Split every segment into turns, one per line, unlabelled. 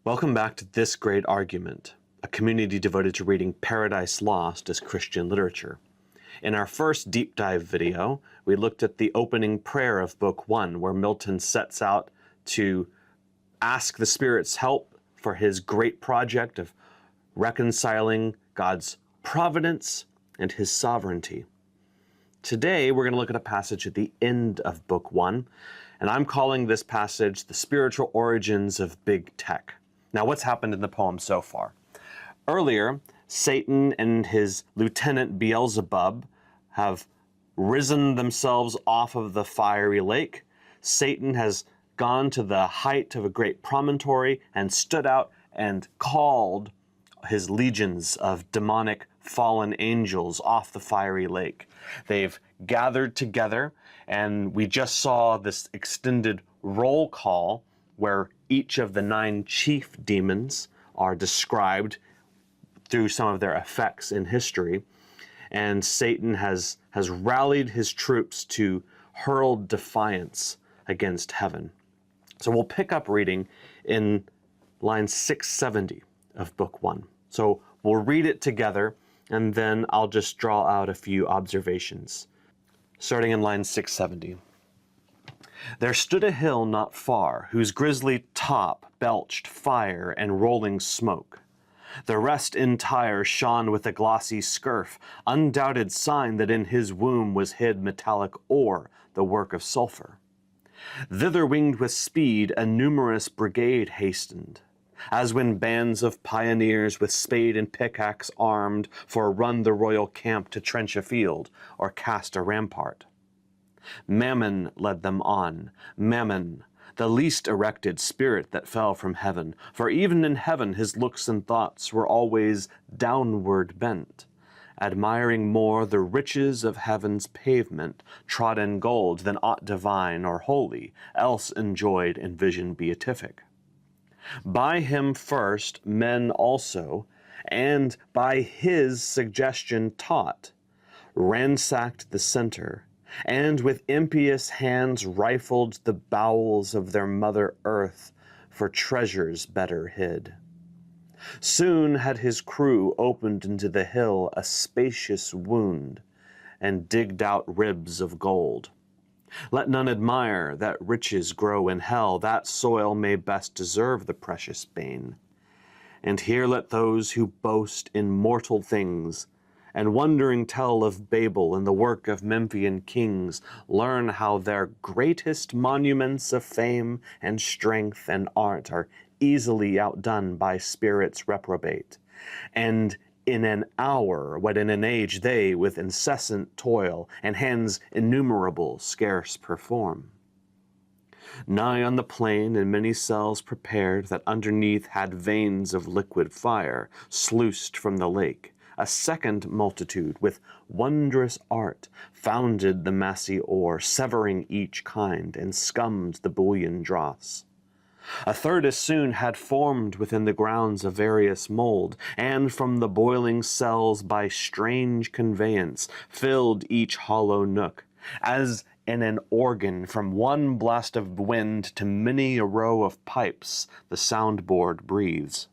Welcome back to This Great Argument, a community devoted to reading Paradise Lost as Christian literature. In our first deep dive video, we looked at the opening prayer of Book 1, where Milton sets out to ask the Spirit's help for his great project of reconciling God's providence and his sovereignty. Today, we're going to look at a passage at the end of Book 1, and I'm calling this passage The Spiritual Origins of Big Tech. Now, what's happened in the poem so far? Earlier, Satan and his lieutenant Beelzebub have risen themselves off of the fiery lake. Satan has gone to the height of a great promontory and stood out and called his legions of demonic fallen angels off the fiery lake. They've gathered together, and we just saw this extended roll call where each of the 9 chief demons are described through some of their effects in history. And Satan has rallied his troops to hurl defiance against heaven. So we'll pick up reading in line 670 of Book 1. So we'll read it together, and then I'll just draw out a few observations. Starting in line 670. There stood a hill not far, whose grisly top belched fire and rolling smoke. The rest entire shone with a glossy scurf, undoubted sign that in his womb was hid metallic ore, the work of sulphur. Thither winged with speed a numerous brigade hastened, as when bands of pioneers with spade and pickaxe armed forerun the royal camp to trench a field or cast a rampart. Mammon led them on, Mammon, the least erected spirit that fell from heaven, for even in heaven his looks and thoughts were always downward bent, admiring more the riches of heaven's pavement, trod in gold, than aught divine or holy, else enjoyed in vision beatific. By him first men also, and by his suggestion taught, ransacked the center, and with impious hands rifled the bowels of their mother earth for treasures better hid. Soon had his crew opened into the hill a spacious wound, and digged out ribs of gold. Let none admire that riches grow in hell, that soil may best deserve the precious bane. And here let those who boast in mortal things, and wondering tell of Babel and the work of Memphian kings, learn how their greatest monuments of fame and strength and art are easily outdone by spirits reprobate, and in an hour what in an age they with incessant toil and hands innumerable scarce perform. Nigh on the plain in many cells prepared that underneath had veins of liquid fire sluiced from the lake, a second multitude with wondrous art founded the massy ore, severing each kind, and scummed the bullion dross. A third as soon had formed within the grounds a various mold, and from the boiling cells by strange conveyance filled each hollow nook, as in an organ from one blast of wind to many a row of pipes the soundboard breathes.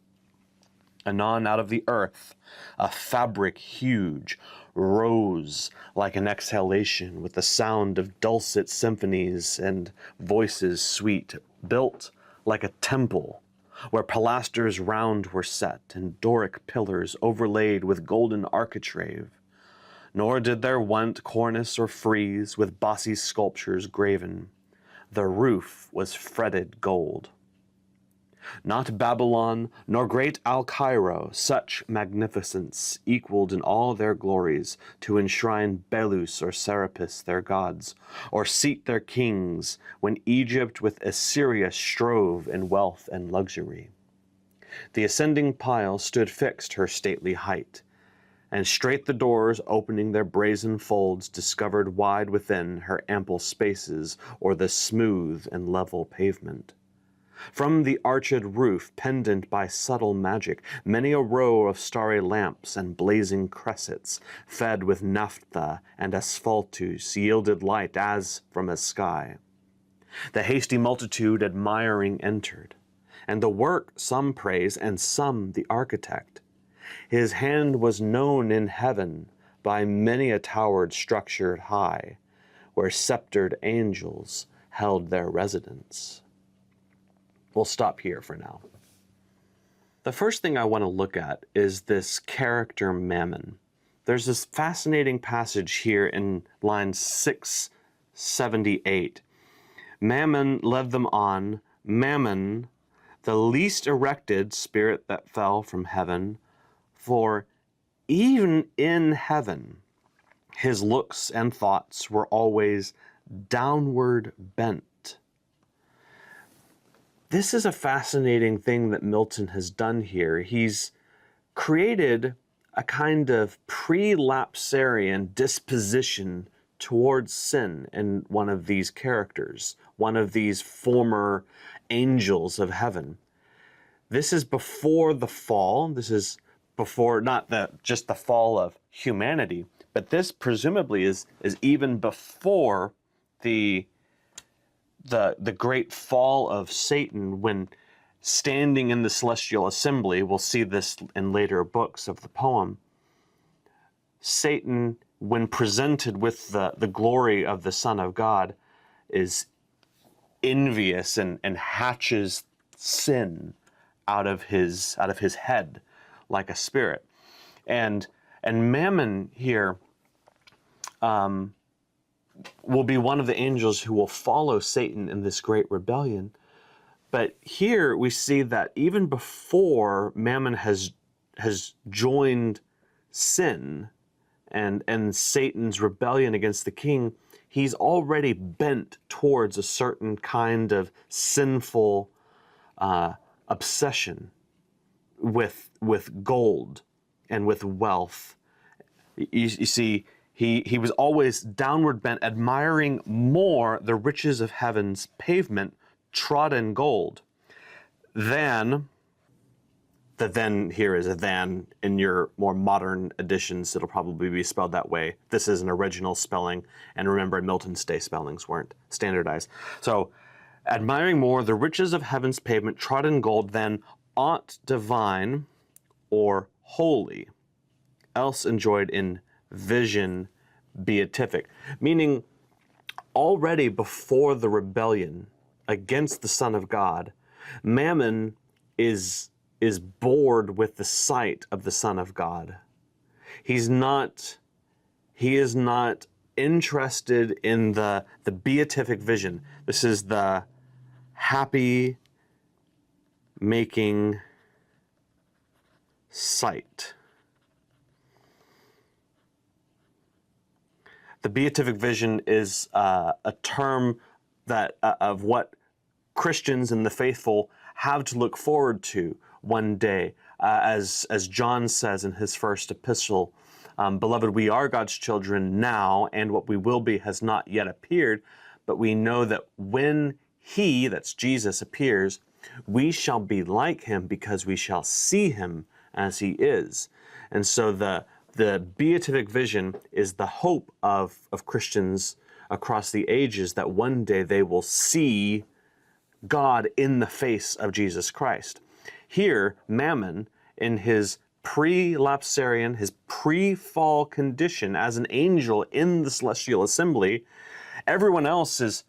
Anon out of the earth a fabric huge rose like an exhalation, with the sound of dulcet symphonies and voices sweet, built like a temple, where pilasters round were set, and Doric pillars overlaid with golden architrave. Nor did there want cornice or frieze with bossy sculptures graven. The roof was fretted gold. Not Babylon, nor great Al-Cairo, such magnificence equaled in all their glories, to enshrine Belus or Serapis their gods, or seat their kings, when Egypt with Assyria strove in wealth and luxury. The ascending pile stood fixed her stately height, and straight the doors, opening their brazen folds, discovered wide within her ample spaces, or the smooth and level pavement. From the arched roof, pendant by subtle magic, many a row of starry lamps and blazing cressets, fed with naphtha and asphaltus, yielded light as from a sky. The hasty multitude admiring entered, and the work some praise, and some the architect. His hand was known in heaven by many a towered structure high, where sceptered angels held their residence. We'll stop here for now. The first thing I want to look at is this character Mammon. There's this fascinating passage here in line 678. Mammon led them on, Mammon, the least erected spirit that fell from heaven, for even in heaven his looks and thoughts were always downward bent. This is a fascinating thing that Milton has done here. He's created a kind of prelapsarian disposition towards sin in one of these characters, one of these former angels of heaven. This is before the fall. This is before not just the fall of humanity, but this presumably is even before the great fall of Satan, when standing in the celestial assembly, we'll see this in later books of the poem, Satan, when presented with the glory of the Son of God, is envious and hatches sin out of his head like a spirit. And Mammon here will be one of the angels who will follow Satan in this great rebellion. But here we see that even before Mammon has joined sin and Satan's rebellion against the king, he's already bent towards a certain kind of sinful obsession with gold and with wealth. You see, he was always downward bent, admiring more the riches of heaven's pavement trod in gold than, the then here is a than. In your more modern editions, it'll probably be spelled that way. This is an original spelling, and remember, in Milton's day, spellings weren't standardized. So, admiring more the riches of heaven's pavement trod in gold than aught divine or holy, else enjoyed in vision beatific. Meaning, already before the rebellion against the Son of God, Mammon is bored with the sight of the Son of God. He is not interested in the beatific vision. This is the happy making sight. The beatific vision is a term that of what Christians and the faithful have to look forward to one day. As John says in his first epistle, beloved, we are God's children now, and what we will be has not yet appeared, but we know that when he, that's Jesus, appears, we shall be like him because we shall see him as he is. And so the beatific vision is the hope of Christians across the ages, that one day they will see God in the face of Jesus Christ. Here, Mammon, in his prelapsarian, his pre-fall condition as an angel in the celestial assembly, everyone else is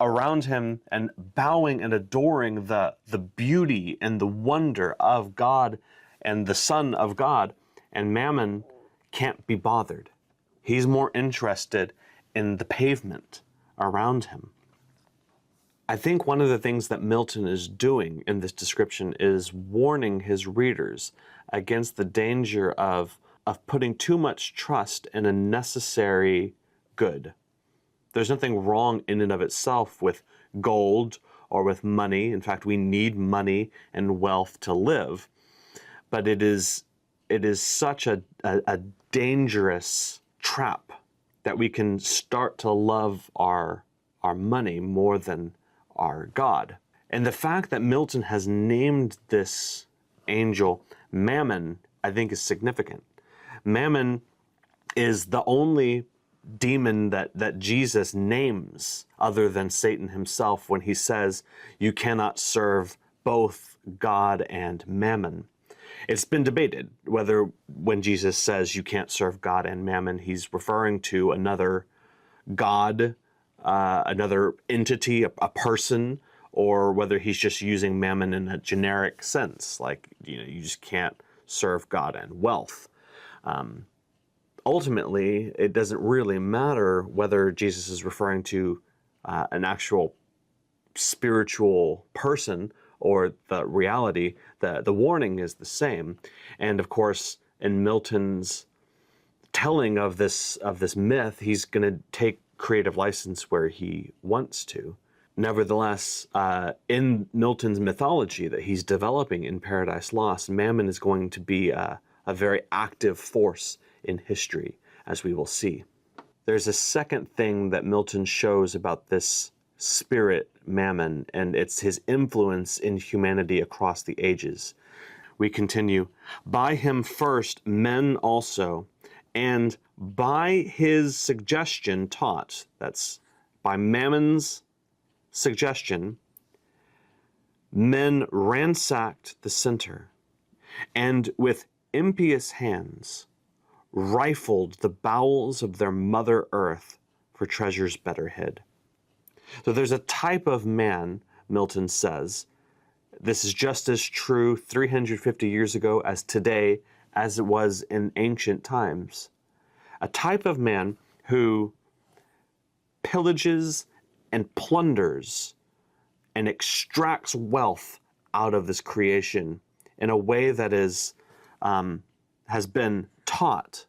around him and bowing and adoring the beauty and the wonder of God and the Son of God, and Mammon can't be bothered. He's more interested in the pavement around him. I think one of the things that Milton is doing in this description is warning his readers against the danger of putting too much trust in a necessary good. There's nothing wrong in and of itself with gold or with money. In fact, we need money and wealth to live. But it is such a dangerous trap that we can start to love our money more than our God. And the fact that Milton has named this angel Mammon, I think, is significant. Mammon is the only demon that Jesus names other than Satan himself when he says, you cannot serve both God and Mammon. It's been debated whether when Jesus says you can't serve God and Mammon, he's referring to another God, another entity, a person, or whether he's just using Mammon in a generic sense, like, you just can't serve God and wealth. Ultimately, it doesn't really matter whether Jesus is referring to an actual spiritual person or the reality. The warning is the same. And of course, in Milton's telling of this myth, he's going to take creative license where he wants to. Nevertheless, in Milton's mythology that he's developing in Paradise Lost, Mammon is going to be a very active force in history, as we will see. There's a second thing that Milton shows about this spirit Mammon, and it's his influence in humanity across the ages. We continue, by him first men also, and by his suggestion taught, that's by Mammon's suggestion, men ransacked the center, and with impious hands rifled the bowels of their mother earth for treasures better hid. So there's a type of man, Milton says, this is just as true 350 years ago as today, as it was in ancient times. A type of man who pillages and plunders and extracts wealth out of this creation in a way that is has been taught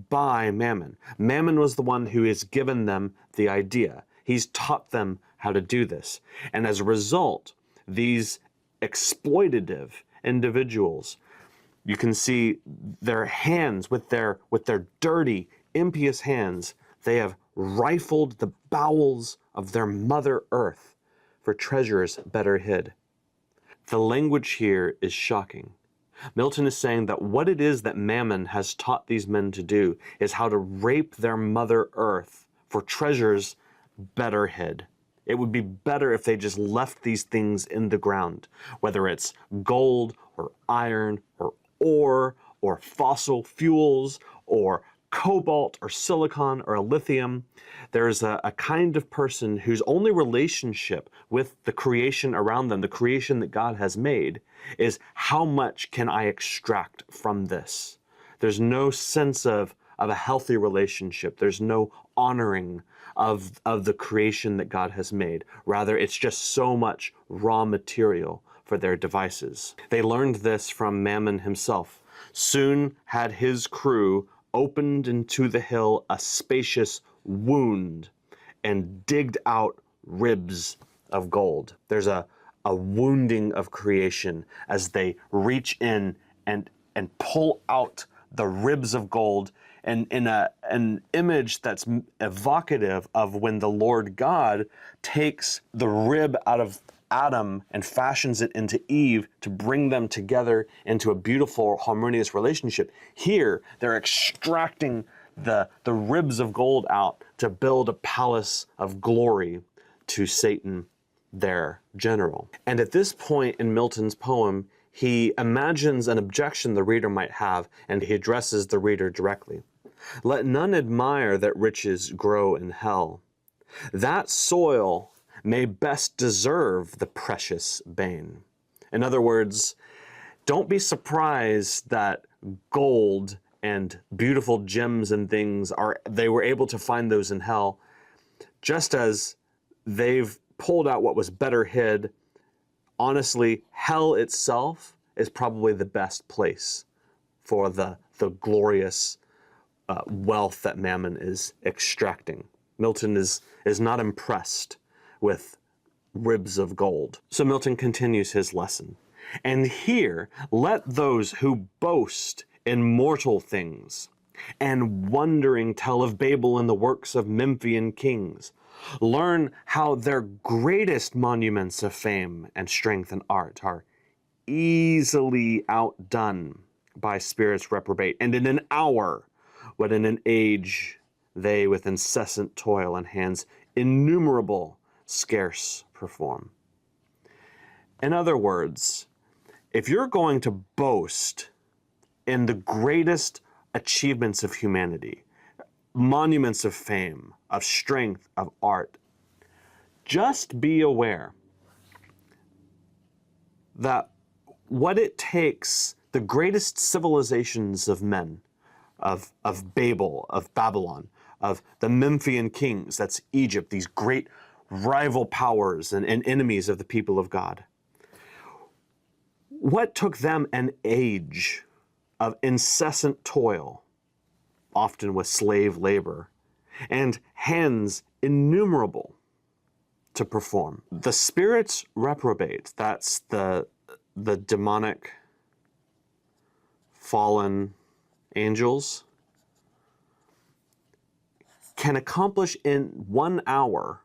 by Mammon. Mammon was the one who has given them the idea. He's taught them how to do this. And as a result, these exploitative individuals, you can see their hands with their dirty, impious hands, they have rifled the bowels of their mother earth for treasures better hid. The language here is shocking. Milton is saying that what it is that Mammon has taught these men to do is how to rape their mother earth for treasures better hid. It would be better if they just left these things in the ground, whether it's gold or iron or ore or fossil fuels or cobalt or silicon or lithium. There's a kind of person whose only relationship with the creation around them, the creation that God has made, is how much can I extract from this? There's no sense of a healthy relationship. There's no honoring of the creation that God has made. Rather, it's just so much raw material for their devices. They learned this from Mammon himself. Soon had his crew opened into the hill a spacious wound and digged out ribs of gold. There's a wounding of creation as they reach in and pull out the ribs of gold, and in an image that's evocative of when the Lord God takes the rib out of Adam and fashions it into Eve to bring them together into a beautiful, harmonious relationship. Here, they're extracting the ribs of gold out to build a palace of glory to Satan, their general. And at this point in Milton's poem, he imagines an objection the reader might have, and he addresses the reader directly. Let none admire that riches grow in hell. That soil may best deserve the precious bane. In other words, don't be surprised that gold and beautiful gems and things they were able to find those in hell, just as they've pulled out what was better hid. Honestly, hell itself is probably the best place for the glorious wealth that Mammon is extracting. Milton is not impressed with ribs of gold. So Milton continues his lesson. And here, let those who boast in mortal things and wondering tell of Babel and the works of Memphian kings, learn how their greatest monuments of fame and strength and art are easily outdone by spirits reprobate, and in an hour, what in an age they with incessant toil and hands innumerable scarce perform. In other words, if you're going to boast in the greatest achievements of humanity, monuments of fame, of strength, of art, just be aware that what it takes, the greatest civilizations of men, of Babel, of Babylon, of the Memphian kings, that's Egypt, these great rival powers and enemies of the people of God. What took them an age of incessant toil, often with slave labor, and hands innumerable to perform? The spirits reprobate, that's the demonic fallen angels, can accomplish in 1 hour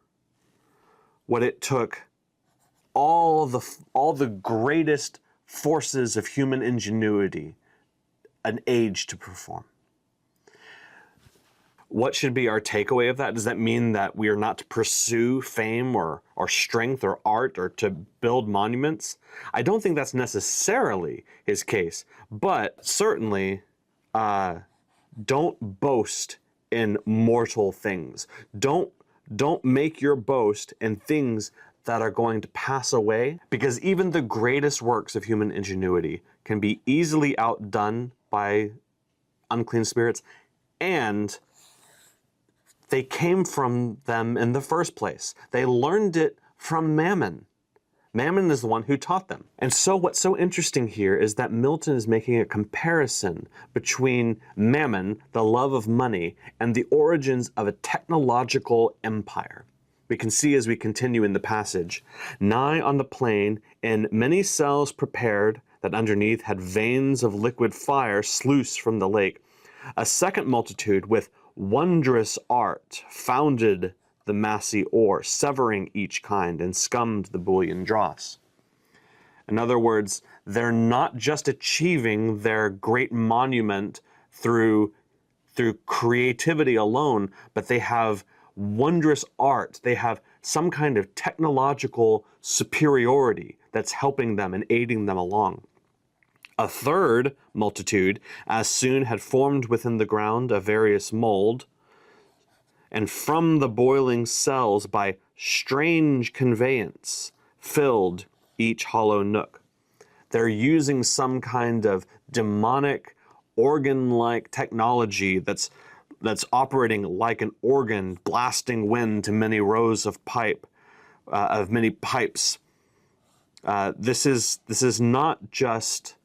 what it took all the greatest forces of human ingenuity an age to perform. What should be our takeaway of that? Does that mean that we are not to pursue fame or strength or art or to build monuments? I don't think that's necessarily his case, but certainly don't boast in mortal things. Don't make your boast in things that are going to pass away, because even the greatest works of human ingenuity can be easily outdone by unclean spirits, and they came from them in the first place. They learned it from Mammon. Mammon is the one who taught them. And so what's so interesting here is that Milton is making a comparison between Mammon, the love of money, and the origins of a technological empire. We can see as we continue in the passage, nigh on the plain, in many cells prepared, that underneath had veins of liquid fire sluiced from the lake, a second multitude with wondrous art founded the massy ore, severing each kind, and scummed the bullion dross. In other words, they're not just achieving their great monument through creativity alone, but they have wondrous art. They have some kind of technological superiority that's helping them and aiding them along. A third multitude as soon had formed within the ground a various mold, and from the boiling cells by strange conveyance filled each hollow nook. They're using some kind of demonic organ-like technology that's operating like an organ, blasting wind to many rows of many pipes. This is not just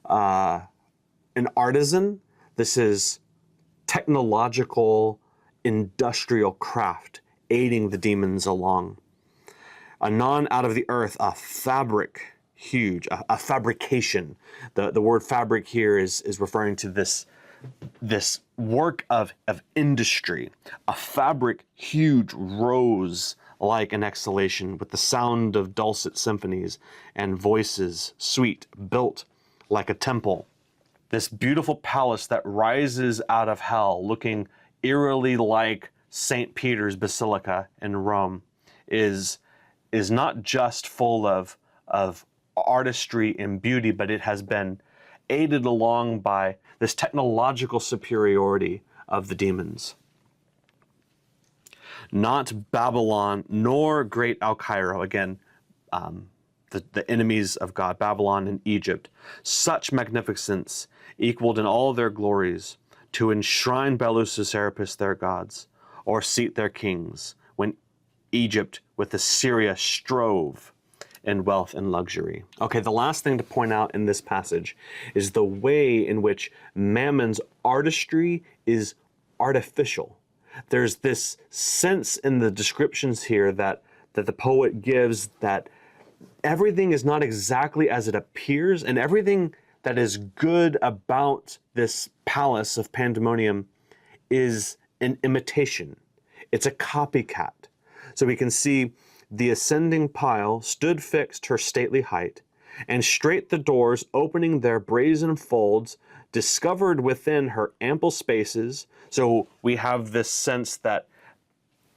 an artisan. This is technological, industrial craft aiding the demons along. Anon out of the earth a fabric huge, a fabrication. The word fabric here is referring to this work of industry. A fabric huge rose like an exhalation, with the sound of dulcet symphonies and voices sweet, built like a temple. This beautiful palace that rises out of hell, looking eerily like St. Peter's Basilica in Rome, is not just full of artistry and beauty, but it has been aided along by this technological superiority of the demons. Not Babylon, nor great Al-Cairo, again, the enemies of God, Babylon and Egypt, such magnificence equaled in all their glories to enshrine Belus and Serapis their gods, or seat their kings, when Egypt with Assyria strove in wealth and luxury. Okay, the last thing to point out in this passage is the way in which Mammon's artistry is artificial. There's this sense in the descriptions here that the poet gives that everything is not exactly as it appears, and everything that is good about this palace of pandemonium is an imitation. It's a copycat. So we can see the ascending pile stood fixed her stately height, and straight the doors opening their brazen folds discovered within her ample spaces. So we have this sense that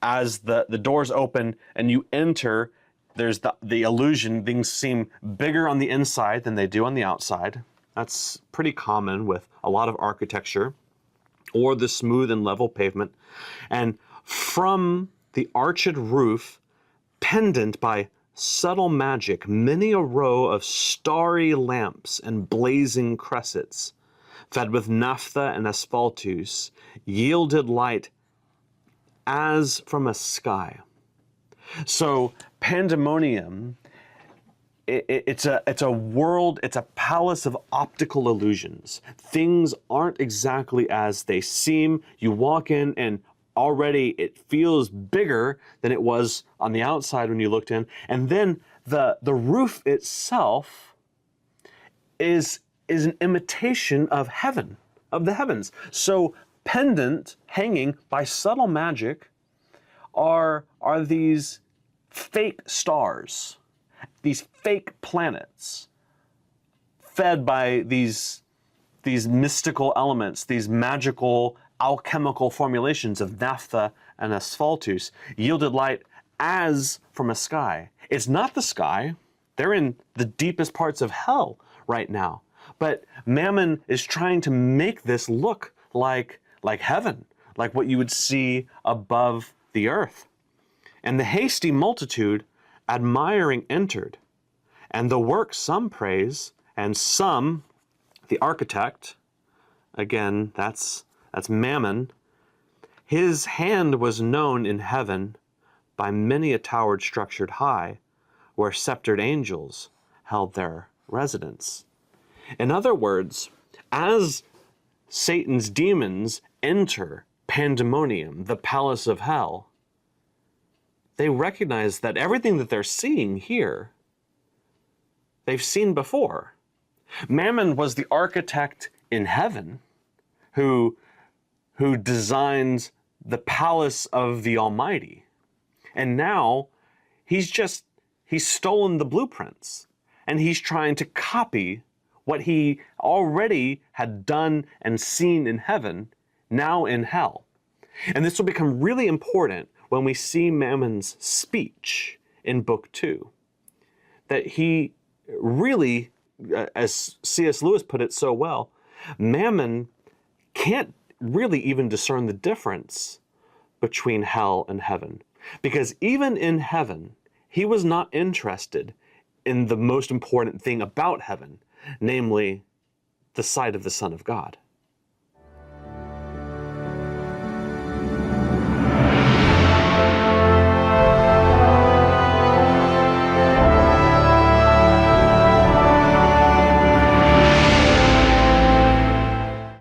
as the doors open and you enter, there's the illusion things seem bigger on the inside than they do on the outside. That's pretty common with a lot of architecture, or the smooth and level pavement. And from the arched roof, pendant by subtle magic, many a row of starry lamps and blazing cressets, fed with naphtha and asphaltus, yielded light as from a sky. So pandemonium, it's a world, it's a palace of optical illusions. Things aren't exactly as they seem. You walk in and already it feels bigger than it was on the outside when you looked in. And then the roof itself is an imitation of heaven, of the heavens. So pendant, hanging by subtle magic, are these fake stars, these fake planets, fed by these mystical elements, these magical alchemical formulations of naphtha and asphaltus, yielded light as from a sky. It's not the sky. They're in the deepest parts of hell right now. But Mammon is trying to make this look like heaven, like what you would see above the earth. And the hasty multitude, admiring, entered. And the work some praise, and some, the architect, again, that's Mammon, his hand was known in heaven by many a towered structured high, where sceptered angels held their residence. In other words, as Satan's demons enter pandemonium, the palace of hell, they recognize that everything that they're seeing here, they've seen before. Mammon was the architect in heaven who designs the palace of the Almighty. And now he's stolen the blueprints, and he's trying to copy what he already had done and seen in heaven, now in hell. And this will become really important when we see Mammon's speech in Book 2. That he really, as C.S. Lewis put it so well, Mammon can't really even discern the difference between hell and heaven. Because even in heaven, he was not interested in the most important thing about heaven, namely the sight of the Son of God.